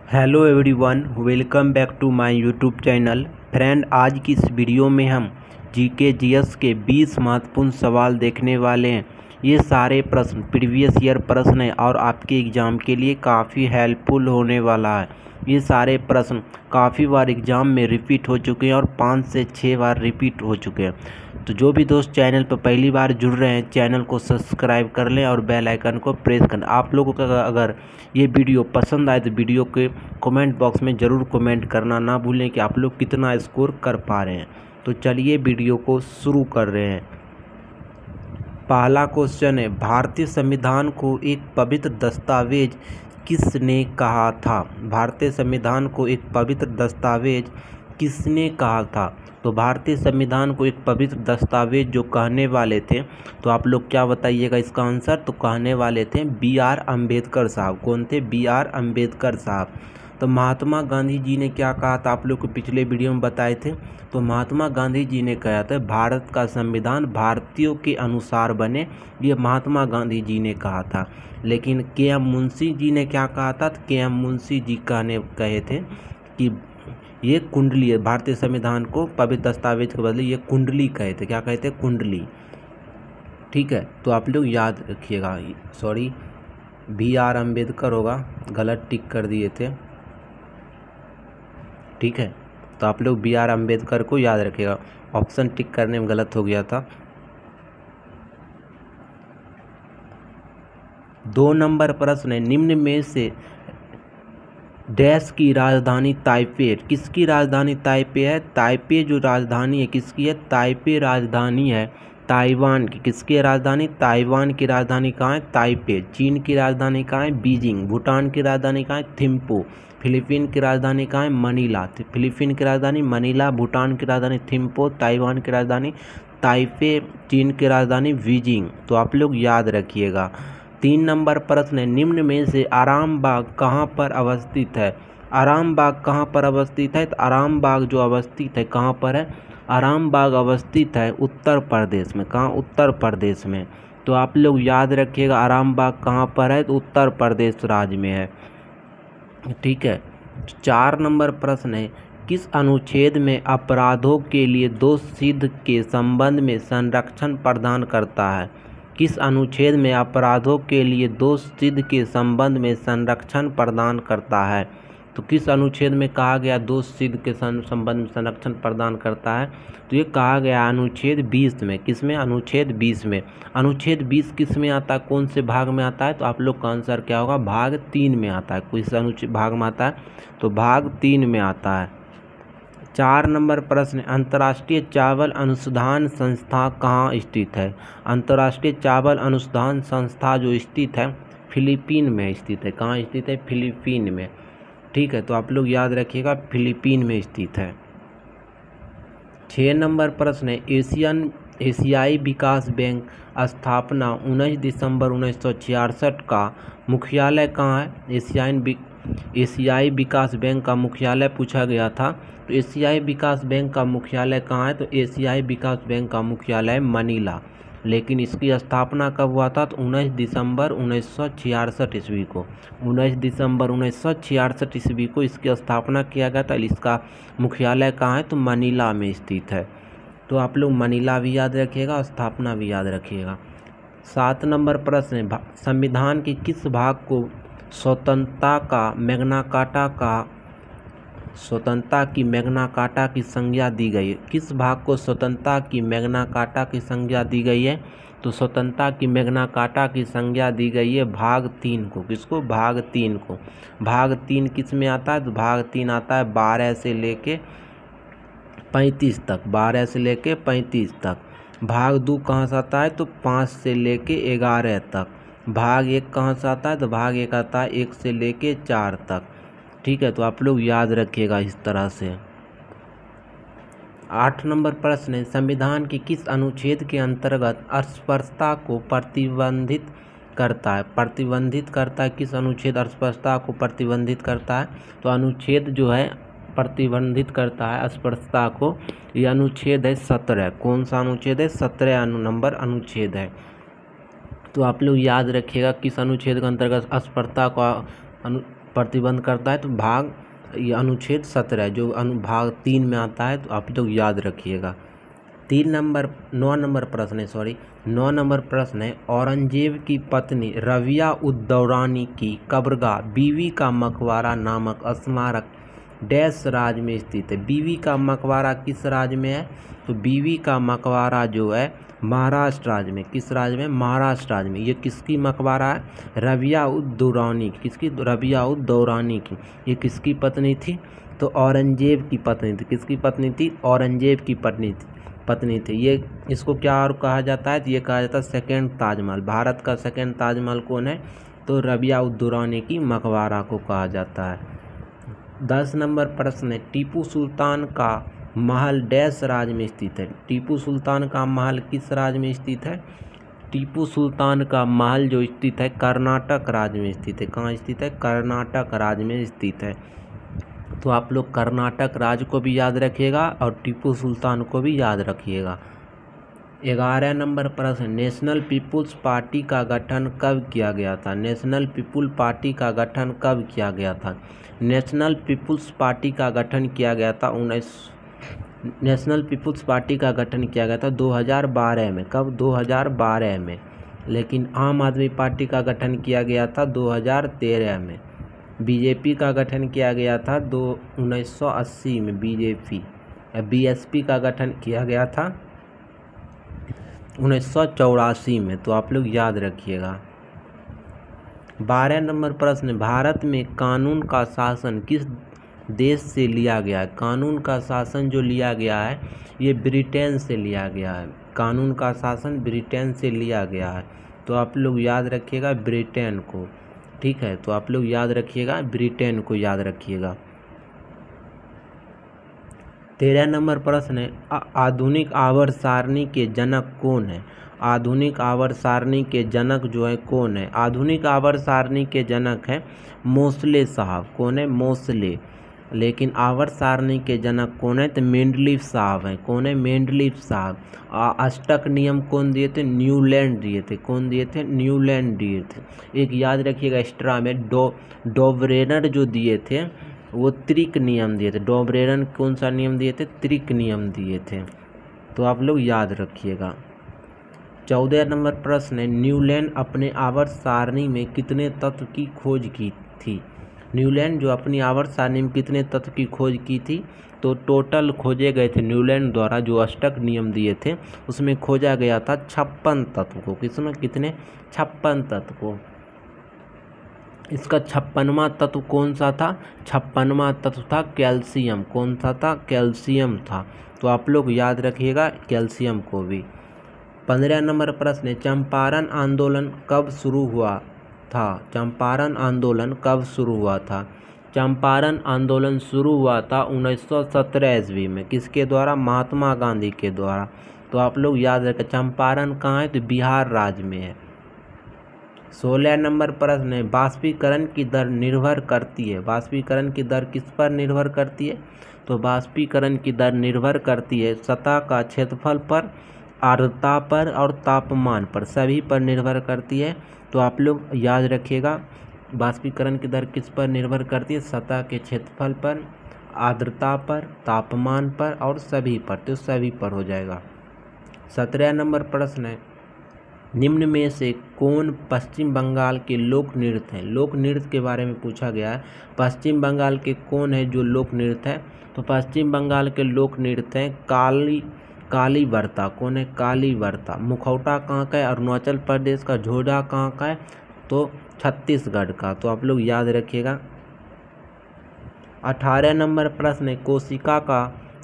Hello everyone, welcome back to my YouTube channel. Friend, आज की इस वीडियो में हम जीके जीएस के 20 महत्वपूर्ण सवाल देखने वाले हैं। ये सारे प्रश्न प्रीवियस ईयर प्रश्न हैं और आपके एग्ज़ाम के लिए काफ़ी हेल्पफुल होने वाला है। ये सारे प्रश्न काफ़ी बार एग्ज़ाम में रिपीट हो चुके हैं और 5 से 6 बार रिपीट हो चुके हैं। तो जो भी दोस्त चैनल पर पहली बार जुड़ रहे हैं, चैनल को सब्सक्राइब कर लें और बेल आइकन को प्रेस करें। आप लोगों का अगर ये वीडियो पसंद आए तो वीडियो के कमेंट बॉक्स में ज़रूर कमेंट करना ना भूलें कि आप लोग कितना स्कोर कर पा रहे हैं। तो चलिए वीडियो को शुरू कर रहे हैं। पहला क्वेश्चन है, भारतीय संविधान को एक पवित्र दस्तावेज किसने कहा था? भारतीय संविधान को एक पवित्र दस्तावेज किसने कहा था? तो भारतीय संविधान को एक पवित्र दस्तावेज जो कहने वाले थे, तो आप लोग क्या बताइएगा इसका आंसर? तो कहने वाले थे बी.आर. अम्बेडकर साहब। कौन थे? बी.आर. अम्बेडकर साहब। तो महात्मा गांधी जी ने क्या कहा था? आप लोग को पिछले वीडियो में बताए थे। तो महात्मा गांधी जी ने कहा था भारत का संविधान भारतीयों के अनुसार बने, ये महात्मा गांधी जी ने कहा था। लेकिन के.एम. मुंशी जी ने क्या कहा था? के.एम. मुंशी जी कहे थे कि ये कुंडली है, भारतीय संविधान को पवित्र दस्तावेज के बदले ये कुंडली कहे थे। क्या कहे थे? कुंडली। ठीक है, तो आप लोग याद रखिएगा। Sorry, B R. अम्बेडकर होगा, गलत टिक कर दिए थे। ठीक है, तो आप लोग बी.आर. अम्बेडकर को याद रखिएगा, ऑप्शन टिक करने में गलत हो गया था। 2 नंबर प्रश्न है, निम्न में से डैश की राजधानी ताइपे। किसकी राजधानी ताइपे है? ताइपे जो राजधानी है किसकी है? ताइपे राजधानी है ताइवान की। किसकी राजधानी? ताइवान की राजधानी कहाँ है? ताइपे। चीन की राजधानी कहाँ है? बीजिंग। भूटान की राजधानी कहाँ है? थिम्पू। फिलीपीन की राजधानी कहाँ है? मनीला। फिलीपीन की राजधानी मनीला, भूटान की राजधानी थिम्पू, ताइवान की राजधानी ताइपे, चीन की राजधानी बीजिंग। तो आप लोग याद रखिएगा। 3 नंबर प्रश्न है, निम्न में से आराम बाग कहाँ पर अवस्थित है? आराम बाग कहाँ पर अवस्थित है? तो आराम बाग जो अवस्थित है कहाँ पर है? आराम बाग अवस्थित है उत्तर प्रदेश में। कहाँ? उत्तर प्रदेश में। तो आप लोग याद रखिएगा आराम बाग कहाँ पर है? तो उत्तर प्रदेश राज्य में है। ठीक है, 4 नंबर प्रश्न है, किस अनुच्छेद में अपराधों के लिए दोष सिद्ध के संबंध में संरक्षण प्रदान करता है? किस अनुच्छेद में अपराधों के लिए दोष सिद्ध के संबंध में संरक्षण प्रदान करता है? तो किस अनुच्छेद में कहा गया दोष सिद्ध के संबंध में संरक्षण प्रदान करता है? तो ये कहा गया अनुच्छेद 20 में। किस में? अनुच्छेद 20 में। अनुच्छेद 20 किस में आता है? कौन से भाग में आता है? तो आप लोग का आंसर क्या होगा? भाग 3 में आता है। किस अनुच्छेद भाग में आता है? तो भाग 3 में आता है। 4 नंबर प्रश्न, अंतर्राष्ट्रीय चावल अनुसंधान संस्था कहाँ स्थित है? अंतर्राष्ट्रीय चावल अनुसंधान संस्था जो स्थित है फिलीपीन में स्थित है। कहाँ स्थित है? फिलीपीन में। ठीक है, तो आप लोग याद रखिएगा फिलीपीन में स्थित है। 6 नंबर प्रश्न है, एशियाई विकास बैंक स्थापना 19 दिसंबर 1966 का मुख्यालय कहाँ है? एशियाई विकास बैंक का मुख्यालय पूछा गया था। तो एशियाई विकास बैंक का मुख्यालय कहाँ है? तो एशियाई विकास बैंक का मुख्यालय मनीला। लेकिन इसकी स्थापना कब हुआ था? तो 19 दिसंबर 1966 ईस्वी को। 19 दिसंबर 1966 ईस्वी को इसकी स्थापना किया गया था। इसका मुख्यालय कहाँ है? तो मनीला में स्थित है। तो आप लोग मनीला भी याद रखिएगा और स्थापना भी याद रखिएगा। 7 नंबर प्रश्न है, संविधान के किस भाग को स्वतंत्रता की मैग्ना कार्टा की संज्ञा दी गई है? किस भाग को स्वतंत्रता की मैग्ना कार्टा की संज्ञा दी गई है? तो स्वतंत्रता की मैग्ना कार्टा की संज्ञा दी गई है भाग 3 को। किसको? भाग 3 को। भाग 3 किस में आता है? तो भाग 3 आता है 12 से लेके 35 तक। 12 से लेके 35 तक। भाग 2 कहाँ से आता है? तो 5 से लेके 11 तक। भाग 1 कहाँ से आता है? तो भाग 1 आता है 1 से लेके 4 तक। ठीक है, तो आप लोग याद रखिएगा इस तरह से। 8 नंबर प्रश्न है, संविधान के किस अनुच्छेद के अंतर्गत अस्पृश्यता को प्रतिबंधित करता है? प्रतिबंधित करता है किस अनुच्छेद अस्पृश्यता को प्रतिबंधित करता है? तो अनुच्छेद जो है प्रतिबंधित करता है अस्पृश्यता को, ये अनुच्छेद है 17। कौन सा अनुच्छेद है? 17 नंबर अनुच्छेद है। तो आप लोग याद रखिएगा किस अनुच्छेद के अंतर्गत अस्पृश्यता का प्रतिबंध करता है, तो भाग ये अनुच्छेद 17 जो अनुभाग 3 में आता है, तो आप लोग याद रखिएगा। 9 नंबर प्रश्न है औरंगजेब की पत्नी रबिया उद दौरानी की कब्रगाह बीवी का मकबरा नामक स्मारक डैश राज्य में स्थित है। बीवी का मकबरा किस राज्य में है? तो बीवी का मकबरा जो है महाराष्ट्र राज्य में। किस राज्य में? महाराष्ट्र राज्य में। ये किसकी मकबरा है? रबिया उद दौरानी की। किसकी? रबिया उद दौरानी की। ये किसकी पत्नी थी? तो औरंगजेब की पत्नी थी। किसकी पत्नी थी? औरंगजेब की पत्नी थी। ये इसको क्या और कहा जाता है? तो ये कहा जाता है सेकेंड ताजमहल। भारत का सेकेंड ताजमहल कौन है? तो रबिया उद दौरानी की मकबरा को कहा जाता है। 10 नंबर प्रश्न है टीपू सुल्तान का महल डैश राज्य में स्थित है। टीपू सुल्तान का महल किस राज्य में स्थित है? टीपू सुल्तान का महल जो स्थित है कर्नाटक राज्य में स्थित है। कहाँ स्थित है? कर्नाटक राज्य में स्थित है। तो आप लोग कर्नाटक राज्य को भी याद रखिएगा और टीपू सुल्तान को भी याद रखिएगा। 11 नंबर प्रश्न नेशनल पीपुल्स पार्टी का गठन कब किया गया था? नेशनल पीपुल पार्टी का गठन कब किया गया था? नेशनल पीपुल्स पार्टी का गठन किया गया था 2012 में। कब? 2012 में। लेकिन आम आदमी पार्टी का गठन किया गया था 2013 में। बीजेपी का गठन किया गया था 1980 में। बीएसपी का गठन किया गया था 1984 में। तो आप लोग याद रखिएगा। 12 नंबर प्रश्न भारत में कानून का शासन किस देश से लिया गया है? कानून का शासन जो लिया गया है ये ब्रिटेन से लिया गया है। कानून का शासन ब्रिटेन से लिया गया है। तो आप लोग याद रखिएगा ब्रिटेन को। ठीक है, तो आप लोग याद रखिएगा ब्रिटेन को याद रखिएगा। 13 नंबर प्रश्न है आधुनिक आवर्त सारणी के जनक कौन है? आधुनिक आवर्त सारणी के जनक जो है कौन है? आधुनिक आवर्त सारणी के जनक है मोसले साहब। कौन है? मोसले। लेकिन आवर्त सारणी के जनक कौन है? तो मेंडलीफ साहब हैं। कौन है? मेंडलीफ साहब। अष्टक नियम कौन दिए थे? न्यूलैंड दिए थे। कौन दिए थे? न्यूलैंड दिए थे। एक याद रखिएगा एक्स्ट्रा में डोबरेनर जो दिए थे वो त्रिक नियम दिए थे। डोबरेनर कौन सा नियम दिए थे? त्रिक नियम दिए थे। तो आप लोग याद रखिएगा। 14 नंबर प्रश्न है न्यूलैंड अपने आवर्त सारणी में कितने तत्व की खोज की थी? न्यूलैंड जो अपनी आवर्त सारणी में कितने तत्व की खोज की थी? तो टोटल खोजे गए थे न्यूलैंड द्वारा जो अष्टक नियम दिए थे उसमें खोजा गया था 56 तत्व को। किसमें? कितने? 56 तत्व को। इसका 56वां तत्व कौन सा था? 56वां तत्व था कैल्शियम। कौन सा था? कैल्शियम था। तो आप लोग याद रखिएगा कैल्शियम को भी। 15 नंबर प्रश्न है चंपारण आंदोलन कब शुरू हुआ था? चंपारण आंदोलन कब शुरू हुआ था? चंपारण आंदोलन शुरू हुआ था 1917 ईस्वी में। किसके द्वारा? महात्मा गांधी के द्वारा। तो आप लोग याद रखें चंपारण कहाँ है? तो बिहार राज्य में है। 16 नंबर प्रश्न है बाष्पीकरण की दर निर्भर करती है। बाष्पीकरण की दर किस पर निर्भर करती है? तो बाष्पीकरण की दर निर्भर करती है सतह का क्षेत्रफल पर, आर्द्रता पर और तापमान पर, सभी पर निर्भर करती है। तो आप लोग याद रखिएगा बाष्पीकरण की दर किस पर निर्भर करती है? सतह के क्षेत्रफल पर, आर्द्रता पर, तापमान पर और सभी पर। तो सभी पर हो जाएगा। 17 नंबर प्रश्न है निम्न में से कौन पश्चिम बंगाल के लोक नृत्य हैं? लोक नृत्य के बारे में पूछा गया है। पश्चिम बंगाल के कौन है जो लोक नृत्य है? तो पश्चिम बंगाल के लोक नृत्य हैं काली वर्ता। कौन है? काली वर्ता। मुखौटा कहाँ का है? अरुणाचल प्रदेश का। झोड़ा कहाँ का है? तो छत्तीसगढ़ का। तो आप लोग याद रखिएगा। 18 नंबर प्रश्न है कोशिका का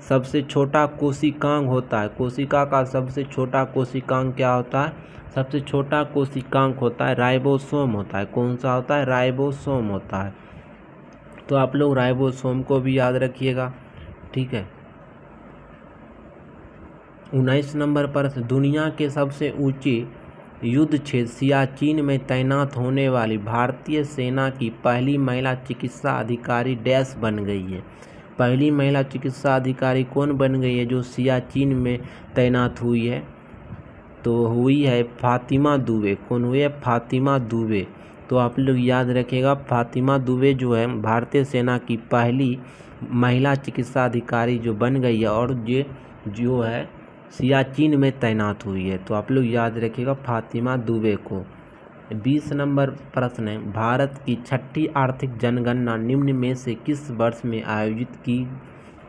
सबसे छोटा कोशिकांग होता है। कोशिका का सबसे छोटा कोशिकांग क्या होता है? सबसे छोटा कोशिकांग होता है राइबोसोम होता है। कौन सा होता है? राइबोसोम होता है। तो आप लोग राइबोसोम को भी याद रखिएगा। ठीक है। 19 नंबर पर दुनिया के सबसे ऊंचे युद्ध क्षेत्र सियाचिन में तैनात होने वाली भारतीय सेना की पहली महिला चिकित्सा अधिकारी डैश बन गई है। पहली महिला चिकित्सा अधिकारी कौन बन गई है जो सियाचिन में तैनात हुई है? तो हुई है फातिमा दुबे। कौन हुई है? फातिमा दुबे। तो आप लोग याद रखिएगा, फातिमा दुबे जो है भारतीय सेना की पहली महिला चिकित्सा अधिकारी जो बन गई है और ये जो है सियाचिन में तैनात हुई है। तो आप लोग याद रखिएगा फातिमा दुबे को। 20 नंबर प्रश्न है, भारत की छठी आर्थिक जनगणना निम्न में से किस वर्ष में आयोजित की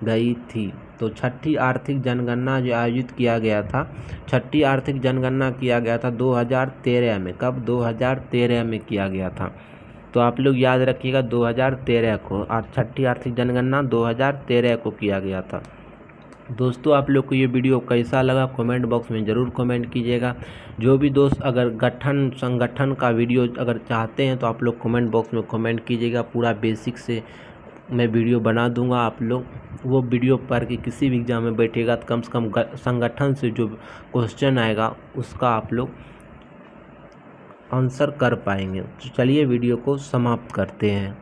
गई थी? तो छठी आर्थिक जनगणना जो आयोजित किया गया था, छठी आर्थिक जनगणना किया गया था 2013 में। कब? 2013 में किया गया था। तो आप लोग याद रखिएगा 2013 को, और छठी आर्थिक जनगणना 2013 को किया गया था। दोस्तों आप लोग को ये वीडियो कैसा लगा कमेंट बॉक्स में ज़रूर कमेंट कीजिएगा। जो भी दोस्त अगर संगठन का वीडियो अगर चाहते हैं तो आप लोग कमेंट बॉक्स में कमेंट कीजिएगा। पूरा बेसिक से मैं वीडियो बना दूंगा, आप लोग वो वीडियो पढ़ के किसी भी एग्जाम में बैठेगा तो कम से कम संगठन से जो क्वेश्चन आएगा उसका आप लोग आंसर कर पाएंगे। तो चलिए वीडियो को समाप्त करते हैं।